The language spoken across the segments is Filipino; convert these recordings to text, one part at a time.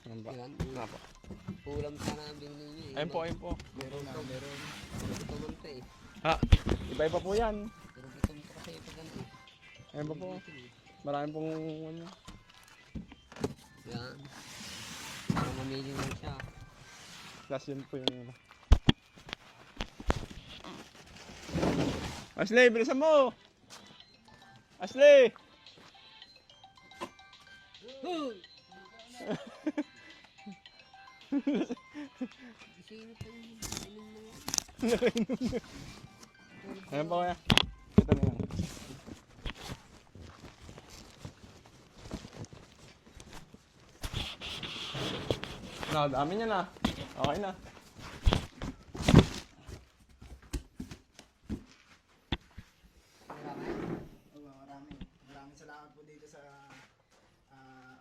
Ano ba? Yan. Ano po? Ulam sana ang binili niyo eh. Ayun po, ayun po. Meron na, meron. Ito man to eh. Ha? Iba-iba po yan. Pero ito man to kasi pag ano eh. Ayun pa po. Marami pong ano. Yan. Para mamili lang siya. Plus yun po yung ano. Ashley, bilisan mo! Ashley! Ayan pa kaya. Ito na yan. No, dami niya na. Okay na. Maraming salamat po dito sa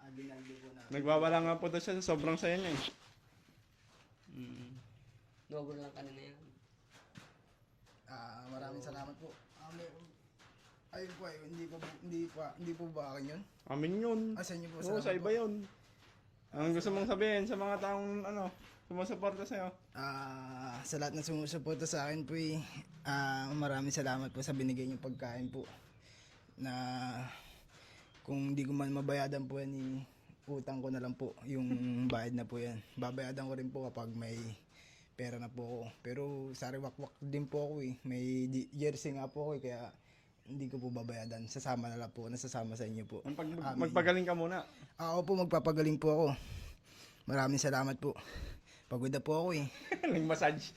Aguinaldo po na. Nagbabala nga po daw siya sa sobrang saya niya eh. Noble lang kanina yan. Maraming salamat po. Ayun po ay hindi po ba akin yun? Amin yun. Sa inyo po. Oo, sa iba yun. Ang gusto mong sabihin sa mga taong ano, sumusuporta sa'yo? Sa lahat na sumusuporta sa akin po maraming salamat po sa binigay niyong pagkain po. Na kung hindi ko man mabayadan po yan, utang ko na lang po yung bayad na po yan. Babayadan ko rin po kapag may pera na po ako. Pero sariwakwak din po ako eh. May jersey nga po ako eh, kaya hindi ko po babayadan. Sasama na lang po, nasasama sa inyo po. Magpagaling ka muna. Ako po, magpapagaling po ako. Maraming salamat po. Pagod na po ako eh. Nag-massage.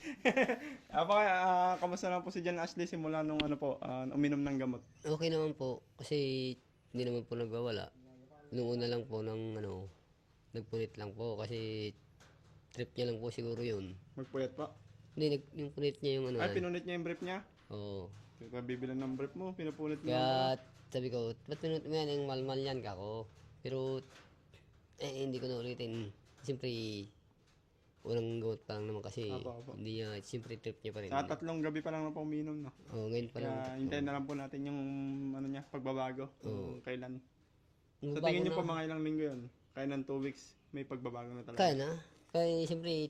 Kamusta na po si Jan Ashley simula nung ano po, uminom ng gamot? Okay naman po. Kasi hindi naman po nagwawala. Nung una lang po ng ano, nagpunit lang po. Kasi trip niya lang po siguro yun. Magpuyat pa? Hindi, yung punit niya yung ano. Ay, pinunit niya yung brief niya? Oo. Kaya bibilan ng brief mo, pinupunit mo. Kaya sabi ko, ba't pinunit mo yan? Yung malmal yan ka ko. Pero, hindi ko na ulitin. Siyempre, unang gamot pa lang naman kasi. Apo. Hindi niya, siyempre trip niya pa rin. Sa 3 gabi pa lang na po uminom, no? Oo, ngayon pa lang. Kaya hintayin na lang po natin yung ano niya, pagbabago. Oo. Kung kailan. Yung Sa bago tingin niyo na- po mga ilang linggo yun? Kaya ng 2 weeks, may pagbabago na talaga. Kaya na. Kaya siyempre,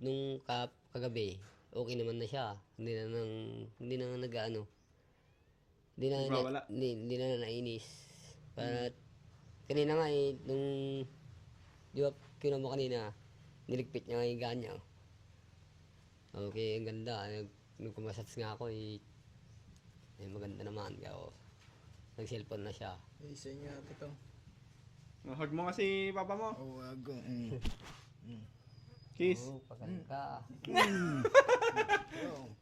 nung kagabi, okay naman na siya. Hindi na nag-ano. Nagwawala. Hindi na nainis. Para, kanina nga eh, nung, di ba, kinuha mo kanina, niligpit niya nga yung ganya. Okay, ang ganda. Nagpumasats nga ako eh, maganda naman. Kaya, nag-cellphone na siya. Sa inyo natin ito. Hug mo kasi papa mo. Oo, wag. Kiss. Oo, pagaling ka.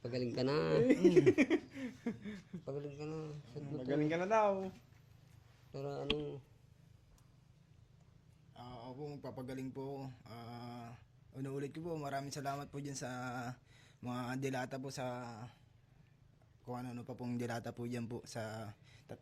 Pagaling ka na. Pagaling ka na. Magaling ka na daw. Pero ano, Ako po, magpapagaling po ako. Ulit ko po, maraming salamat po dyan sa mga dilata po sa kung ano pa pong dilata po dyan po sa 3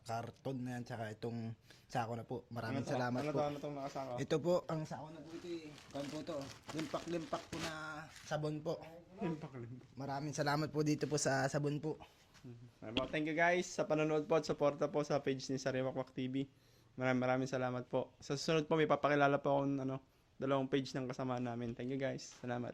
karton na yan tsaka itong sako na po. Maraming salamat po. Ano itong nakasako? Ito po, ang sako na po ito eh. Kan po to. Limpak-limpak po na sabon po. Limpak. Maraming salamat po dito po sa sabon po. Thank you guys sa panonood po at suporta po sa page ni Sariwakwak TV. Maraming salamat po. Sa susunod po may papakilala po akong 2 page ng kasama namin. Thank you guys. Salamat.